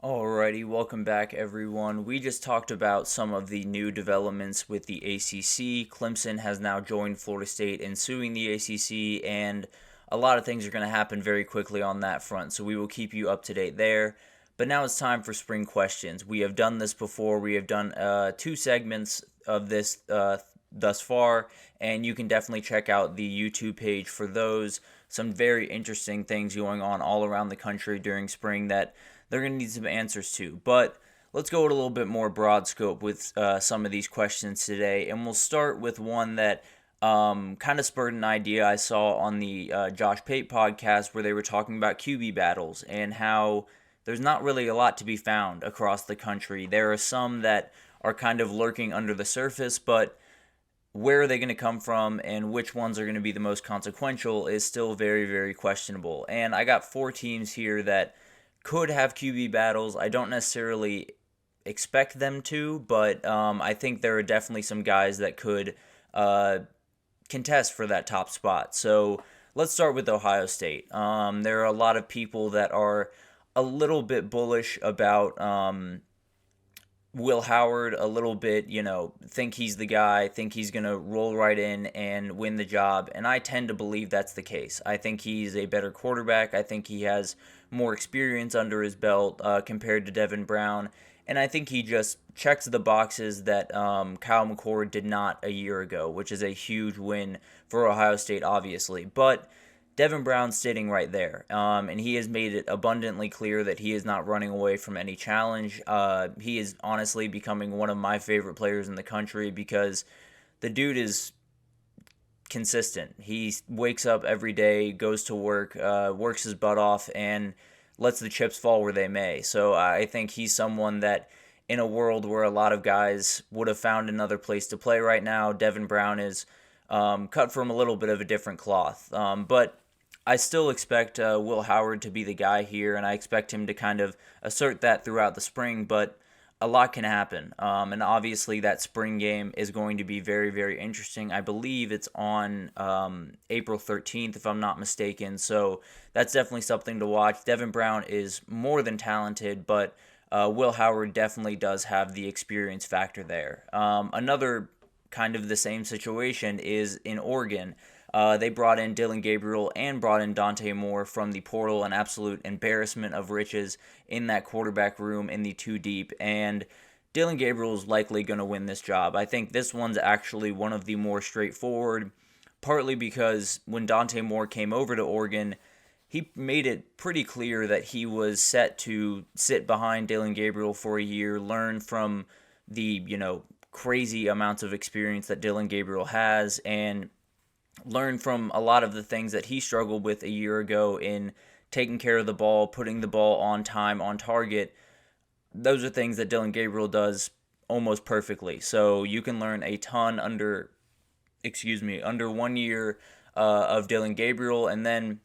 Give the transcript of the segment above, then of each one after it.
Alrighty, welcome back everyone. We just talked about some of the new developments with the ACC. Clemson has now joined Florida State in suing the ACC, and a lot of things are going to happen very quickly on that front, so we will keep you up to date there. But now it's time for spring questions. We have done this before. We have done two segments of this thus far, and you can definitely check out the YouTube page for those. Some very interesting things going on all around the country during spring that they're going to need some answers to. But let's go with a little bit more broad scope with some of these questions today. And we'll start with one that kind of spurred an idea I saw on the Josh Pate podcast where they were talking about QB battles and how there's not really a lot to be found across the country. There are some that are kind of lurking under the surface, but where are they going to come from and which ones are going to be the most consequential is still very, very questionable. And I got four teams here that could have QB battles. I don't necessarily expect them to, but I think there are definitely some guys that could contest for that top spot. So let's start with Ohio State. There are a lot of people that are a little bit bullish about Will Howard, a little bit, think he's the guy, think he's going to roll right in and win the job. And I tend to believe that's the case. I think he's a better quarterback. I think he has more experience under his belt compared to Devin Brown. And I think he just checks the boxes that Kyle McCord did not a year ago, which is a huge win for Ohio State, obviously. But Devin Brown's sitting right there, and he has made it abundantly clear that he is not running away from any challenge. He is honestly becoming one of my favorite players in the country because the dude is consistent. He wakes up every day, goes to work, works his butt off, and lets the chips fall where they may. So I think he's someone that, in a world where a lot of guys would have found another place to play right now, Devin Brown is cut from a little bit of a different cloth. But I still expect Will Howard to be the guy here, and I expect him to kind of assert that throughout the spring, but a lot can happen. And obviously that spring game is going to be very, very interesting. I believe it's on April 13th, if I'm not mistaken, so that's definitely something to watch. Devin Brown is more than talented, but Will Howard definitely does have the experience factor there. Another kind of the same situation is in Oregon. They brought in Dillon Gabriel and brought in Dante Moore from the portal, an absolute embarrassment of riches in that quarterback room in the two deep. And Dillon Gabriel is likely going to win this job. I think this one's actually one of the more straightforward, partly because when Dante Moore came over to Oregon, he made it pretty clear that he was set to sit behind Dillon Gabriel for a year, learn from the, crazy amounts of experience that Dillon Gabriel has, and learn from a lot of the things that he struggled with a year ago in taking care of the ball, putting the ball on time, on target. Those are things that Dillon Gabriel does almost perfectly. So you can learn a ton under 1 year of Dillon Gabriel, and then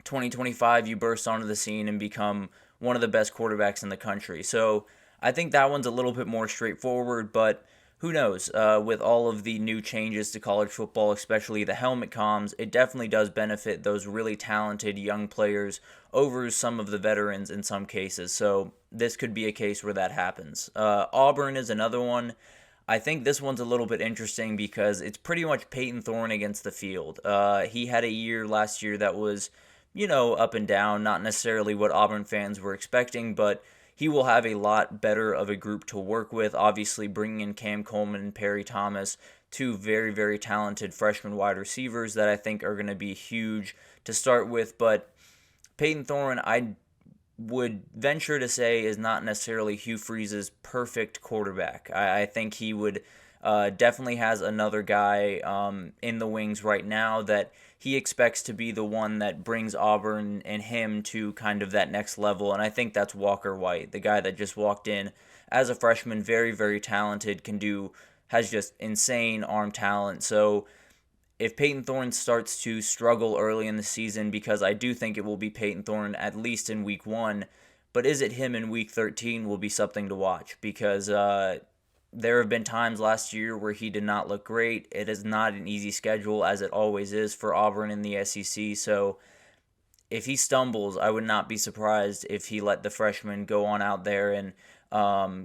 2025 you burst onto the scene and become one of the best quarterbacks in the country. So I think that one's a little bit more straightforward, but who knows? With all of the new changes to college football, especially the helmet comms, it definitely does benefit those really talented young players over some of the veterans in some cases. So this could be a case where that happens. Auburn is another one. I think this one's a little bit interesting because it's pretty much Peyton Thorne against the field. He had a year last year that was, up and down, not necessarily what Auburn fans were expecting, but he will have a lot better of a group to work with. Obviously, bringing in Cam Coleman and Perry Thomas, two very, very talented freshman wide receivers that I think are going to be huge to start with. But Peyton Thorne, I would venture to say, is not necessarily Hugh Freeze's perfect quarterback. I think he would definitely has another guy in the wings right now that he expects to be the one that brings Auburn and him to kind of that next level, and I think that's Walker White, the guy that just walked in as a freshman, very, very talented, has just insane arm talent. So if Peyton Thorne starts to struggle early in the season, because I do think it will be Peyton Thorne at least in week 1, but is it him in week 13 will be something to watch, because there have been times last year where he did not look great. It is not an easy schedule, as it always is for Auburn in the SEC. So if he stumbles, I would not be surprised if he let the freshman go on out there and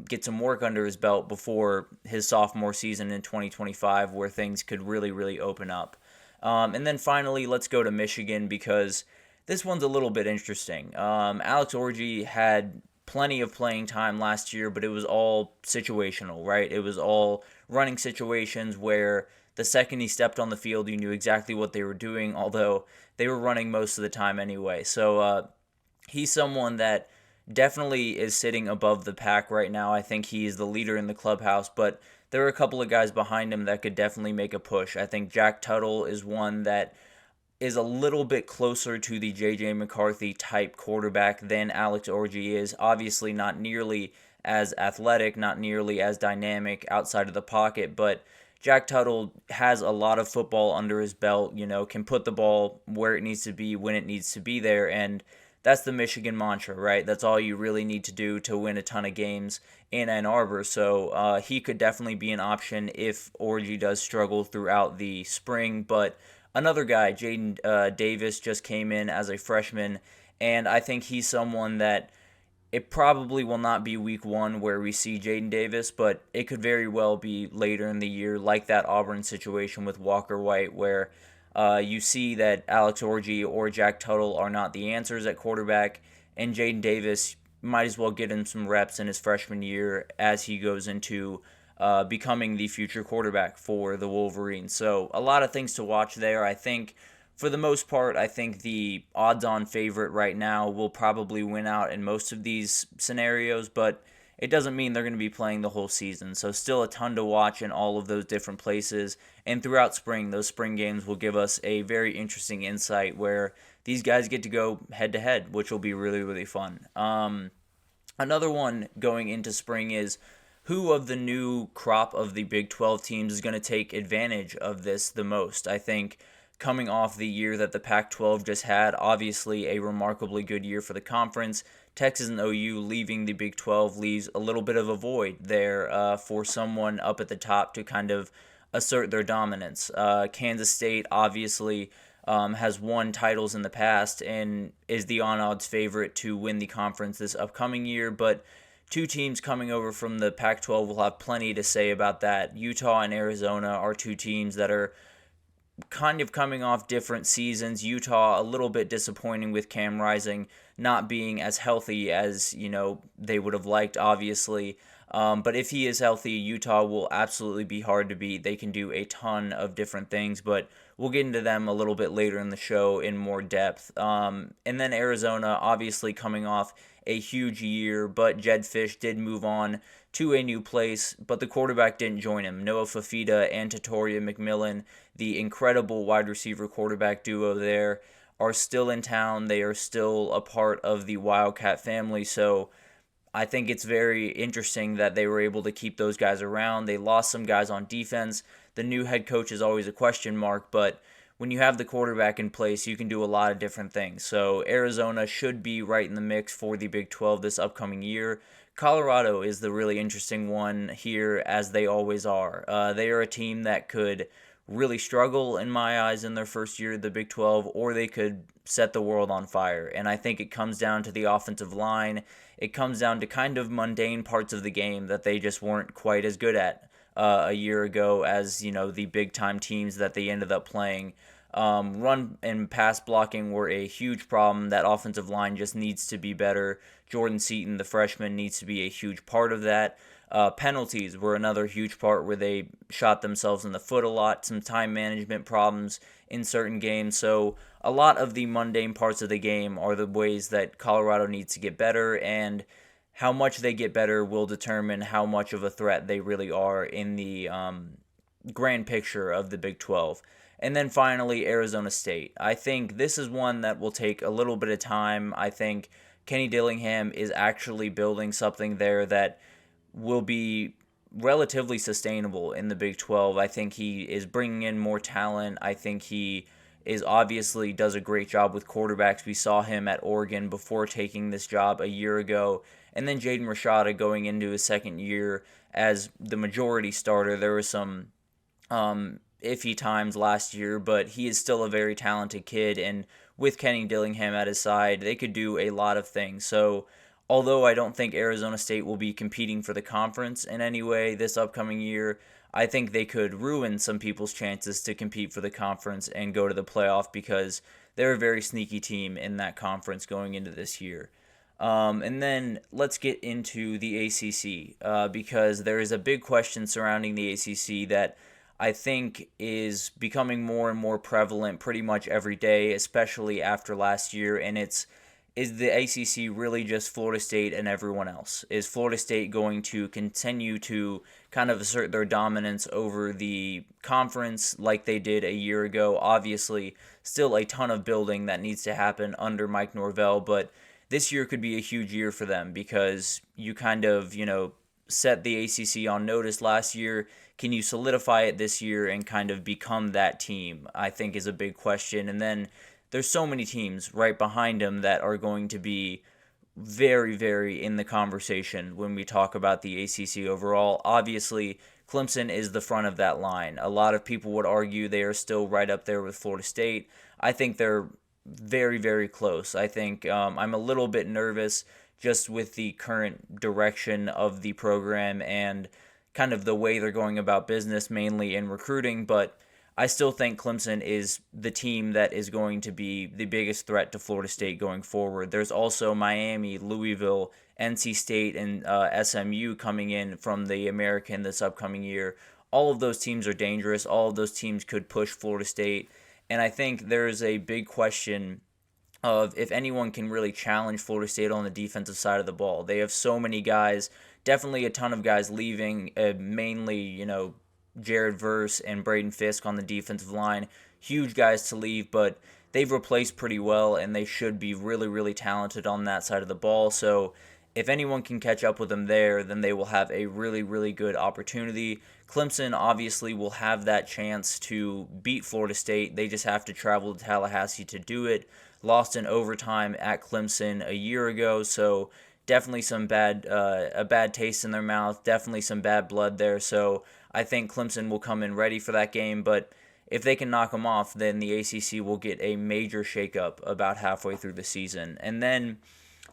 get some work under his belt before his sophomore season in 2025, where things could really, really open up. And then finally, let's go to Michigan, because this one's a little bit interesting. Alex Orji had plenty of playing time last year, but it was all situational, right? It was all running situations where the second he stepped on the field, you knew exactly what they were doing, although they were running most of the time anyway. So he's someone that definitely is sitting above the pack right now. I think he is the leader in the clubhouse, but there are a couple of guys behind him that could definitely make a push. I think Jack Tuttle is one that is a little bit closer to the J.J. McCarthy type quarterback than Alex Orji is. Obviously not nearly as athletic, not nearly as dynamic outside of the pocket, but Jack Tuttle has a lot of football under his belt, can put the ball where it needs to be when it needs to be there, and that's the Michigan mantra, right? That's all you really need to do to win a ton of games in Ann Arbor. So he could definitely be an option if Orji does struggle throughout the spring. But another guy, Jaden Davis, just came in as a freshman, and I think he's someone that it probably will not be week one where we see Jaden Davis, but it could very well be later in the year, like that Auburn situation with Walker White, where you see that Alex Orji or Jack Tuttle are not the answers at quarterback, and Jaden Davis might as well get him some reps in his freshman year as he goes into becoming the future quarterback for the Wolverines. So a lot of things to watch there. I think for the most part, I think the odds-on favorite right now will probably win out in most of these scenarios, but it doesn't mean they're going to be playing the whole season. So still a ton to watch in all of those different places. And throughout spring, those spring games will give us a very interesting insight where these guys get to go head-to-head, which will be really, really fun. Another one going into spring is who of the new crop of the Big 12 teams is going to take advantage of this the most. I think coming off the year that the Pac-12 just had, obviously a remarkably good year for the conference, Texas and OU leaving the Big 12 leaves a little bit of a void there for someone up at the top to kind of assert their dominance. Kansas State obviously has won titles in the past and is the on-odds favorite to win the conference this upcoming year, but two teams coming over from the Pac-12 will have plenty to say about that. Utah and Arizona are two teams that are kind of coming off different seasons. Utah a little bit disappointing with Cam Rising not being as healthy as they would have liked, obviously. But if he is healthy, Utah will absolutely be hard to beat. They can do a ton of different things, but we'll get into them a little bit later in the show in more depth. And then Arizona, obviously coming off a huge year, but Jed Fish did move on to a new place, but the quarterback didn't join him. Noah Fafita and Tatoria McMillan, the incredible wide receiver quarterback duo there, are still in town. They are still a part of the Wildcat family, so I think it's very interesting that they were able to keep those guys around. They lost some guys on defense. The new head coach is always a question mark, but when you have the quarterback in place, you can do a lot of different things. So Arizona should be right in the mix for the Big 12 this upcoming year. Colorado is the really interesting one here, as they always are. They are a team that could really struggle, in my eyes, in their first year of the Big 12, or they could set the world on fire. And I think it comes down to the offensive line. It comes down to kind of mundane parts of the game that they just weren't quite as good at a year ago as, the big-time teams that they ended up playing. Run and pass blocking were a huge problem. That offensive line just needs to be better. Jordan Seaton, the freshman, needs to be a huge part of that. Penalties were another huge part where they shot themselves in the foot a lot. Some time management problems in certain games. So a lot of the mundane parts of the game are the ways that Colorado needs to get better, and how much they get better will determine how much of a threat they really are in the grand picture of the Big 12. And then finally, Arizona State. I think this is one that will take a little bit of time. I think Kenny Dillingham is actually building something there that will be relatively sustainable in the Big 12. I think he is bringing in more talent. I think he is obviously does a great job with quarterbacks. We saw him at Oregon before taking this job a year ago. And then Jaden Rashada going into his second year as the majority starter. There was some iffy times last year, but he is still a very talented kid, and with Kenny Dillingham at his side, they could do a lot of things. So although I don't think Arizona State will be competing for the conference in any way this upcoming year, I think they could ruin some people's chances to compete for the conference and go to the playoff because they're a very sneaky team in that conference going into this year. And then let's get into the ACC because there is a big question surrounding the ACC that I think is becoming more and more prevalent pretty much every day, especially after last year, and it's is the ACC really just Florida State and everyone else? Is Florida State going to continue to kind of assert their dominance over the conference like they did a year ago? Obviously, still a ton of building that needs to happen under Mike Norvell, but this year could be a huge year for them because you kind of, set the ACC on notice last year. Can you solidify it this year and kind of become that team? I think is a big question. And then there's so many teams right behind them that are going to be very, very in the conversation when we talk about the ACC overall. Obviously, Clemson is the front of that line. A lot of people would argue they are still right up there with Florida State. I think they're very, very close. I think I'm a little bit nervous just with the current direction of the program and kind of the way they're going about business, mainly in recruiting, but I still think Clemson is the team that is going to be the biggest threat to Florida State going forward. There's also Miami, Louisville, NC State, and SMU coming in from the American this upcoming year. All of those teams are dangerous. All of those teams could push Florida State. And I think there's a big question of if anyone can really challenge Florida State on the defensive side of the ball. They have so many guys, definitely a ton of guys leaving, mainly, Jared Verse and Braden Fisk on the defensive line. Huge guys to leave, but they've replaced pretty well, and they should be really, really talented on that side of the ball. So if anyone can catch up with them there, then they will have a really, really good opportunity. Clemson obviously will have that chance to beat Florida State. They just have to travel to Tallahassee to do it. Lost in overtime at Clemson a year ago, so definitely some a bad taste in their mouth, definitely some bad blood there. So I think Clemson will come in ready for that game, but if they can knock them off, then the ACC will get a major shakeup about halfway through the season. And then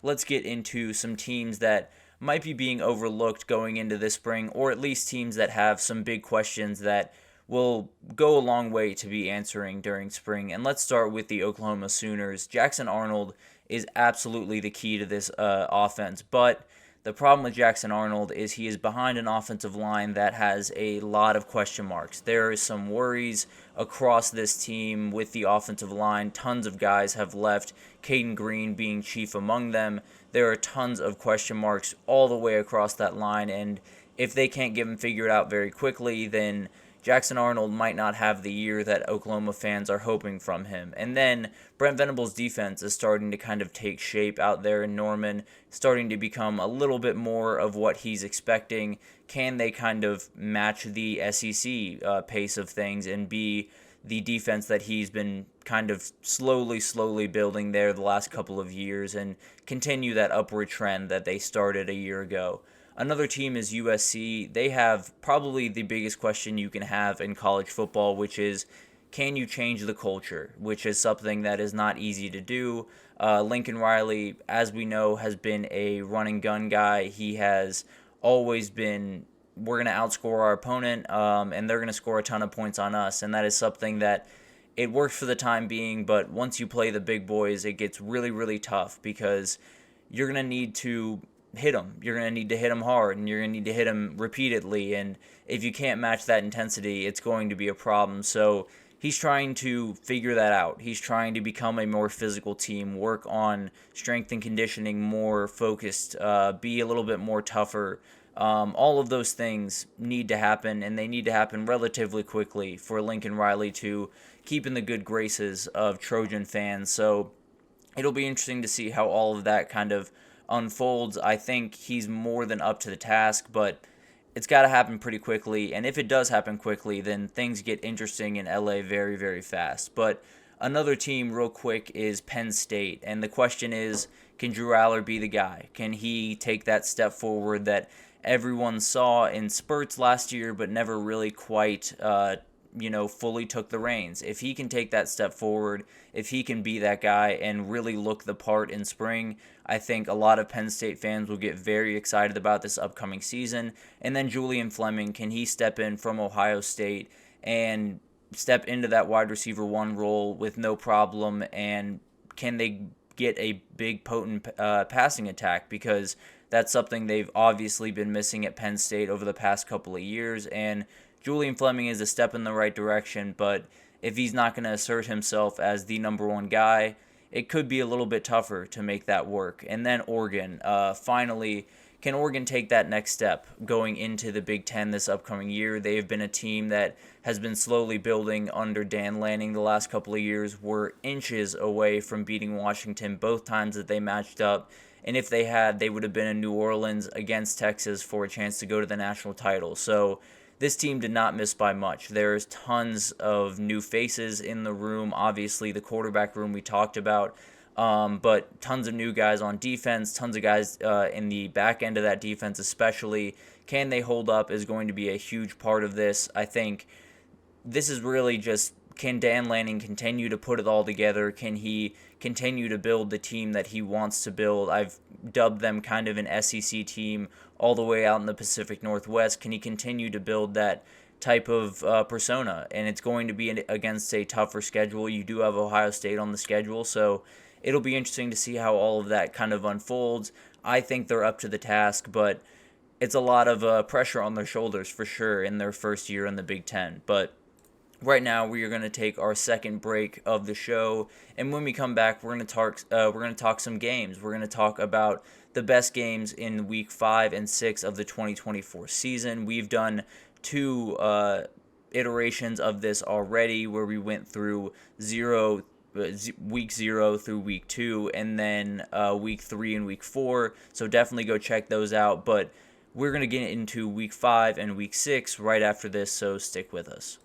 let's get into some teams that might be being overlooked going into this spring, or at least teams that have some big questions that will go a long way to be answering during spring. And let's start with the Oklahoma Sooners. Jackson Arnold is absolutely the key to this offense, but the problem with Jackson Arnold is he is behind an offensive line that has a lot of question marks. There is some worries across this team with the offensive line. Tons of guys have left, Caden Green being chief among them. There are tons of question marks all the way across that line, and if they can't get them figured out very quickly, then Jackson Arnold might not have the year that Oklahoma fans are hoping from him. And then Brent Venables' defense is starting to kind of take shape out there in Norman, starting to become a little bit more of what he's expecting. Can they kind of match the SEC pace of things and be the defense that he's been kind of slowly building there the last couple of years and continue that upward trend that they started a year ago? Another team is USC. They have probably the biggest question you can have in college football, which is, can you change the culture? Which is something that is not easy to do. Lincoln Riley, as we know, has been a run and gun guy. He has always been, we're going to outscore our opponent, and they're going to score a ton of points on us. And that is something that it works for the time being, but once you play the big boys, it gets really, really tough because you're going to need to hit them. You're going to need to hit them hard, and you're going to need to hit them repeatedly. And if you can't match that intensity, it's going to be a problem. So he's trying to figure that out. He's trying to become a more physical team, work on strength and conditioning, more focused, be a little bit more tougher. All of those things need to happen, and they need to happen relatively quickly for Lincoln Riley to keep in the good graces of Trojan fans. So it'll be interesting to see how all of that kind of unfolds. I think he's more than up to the task, but it's got to happen pretty quickly. And if it does happen quickly, then things get interesting in LA very, very fast. But another team real quick is Penn State. And the question is, can Drew Aller be the guy? Can he take that step forward that everyone saw in spurts last year, but never really quite fully took the reins. If he can take that step forward, if he can be that guy and really look the part in spring, I think a lot of Penn State fans will get very excited about this upcoming season. And then Julian Fleming, can he step in from Ohio State and step into that wide receiver one role with no problem? And can they get a big, potent passing attack? Because that's something they've obviously been missing at Penn State over the past couple of years. And Julian Fleming is a step in the right direction, but if he's not going to assert himself as the number one guy, it could be a little bit tougher to make that work. And then Oregon, finally, can Oregon take that next step going into the Big Ten this upcoming year? They have been a team that has been slowly building under Dan Lanning the last couple of years. We're inches away from beating Washington both times that they matched up. And if they had, they would have been in New Orleans against Texas for a chance to go to the national title. So this team did not miss by much. There's tons of new faces in the room. Obviously, the quarterback room we talked about, but tons of new guys on defense, tons of guys in the back end of that defense especially. Can they hold up is going to be a huge part of this. I think this is really just, can Dan Lanning continue to put it all together? Can he continue to build the team that he wants to build? I've dubbed them kind of an SEC team all the way out in the Pacific Northwest. Can he continue to build that type of persona? And it's going to be against a tougher schedule. You do have Ohio State on the schedule, so it'll be interesting to see how all of that kind of unfolds. I think they're up to the task, but it's a lot of pressure on their shoulders for sure in their first year in the Big Ten. But right now, we are going to take our second break of the show, and when we come back, we're going to talk some games. We're going to talk about the best games in Week 5 and 6 of the 2024 season. We've done two iterations of this already, where we went through Week 0 through Week 2, and then Week 3 and Week 4. So definitely go check those out. But we're going to get into Week 5 and Week 6 right after this, so stick with us.